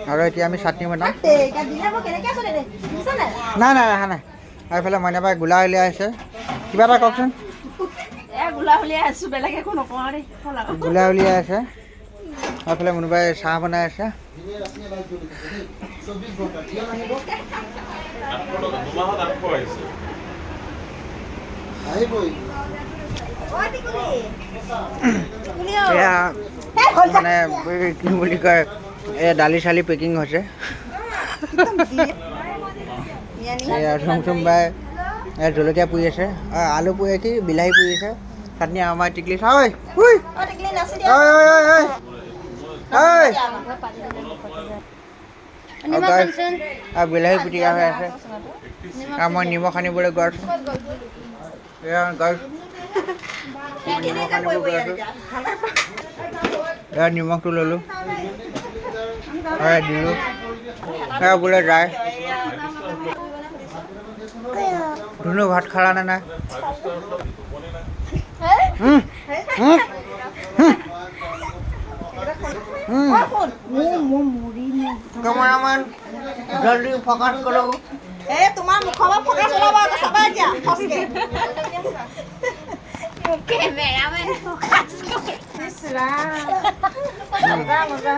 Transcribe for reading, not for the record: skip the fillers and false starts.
আৰু এতিয়া আমি চাটনি বনাম নাই নাই অহা নাই আৰু এইফালে মইনাবাই গোলা উলিয়াই আছে কিবা এটা কওকচোন গোলা উলিয়াই আছে আৰু এইফালে মুনুবাই চাহ বনাই আছে এয়া মানে কি বুলি কয় এয়া দালি চালি পেকিং হৈছে এয়া চুম বাই জলকীয়া পুৰি আছে আলু পুৰি কি বিলাহী পুৰি আছে চাটনি আমাৰ টিকলি আৰু বিলাহী পিটিকা হৈ আছে আৰু মই নিমখ আনিবলৈ গৈ আছোঁ এয়া নিমখ আনিব গৈ আছোঁ এয়া নিমখটো ল'লোঁ দিলোঁ এয়া বোলে যায় ধুনু ভাত খালা নে নাই কেমেৰামেন জলদি ফকাছ কৰোঁ তোমাৰ মুখৰ পৰা ফকাছ ওলাব আকৌ চাবা এতিয়া ফচকে কেমেৰামেন ফকাছ মজা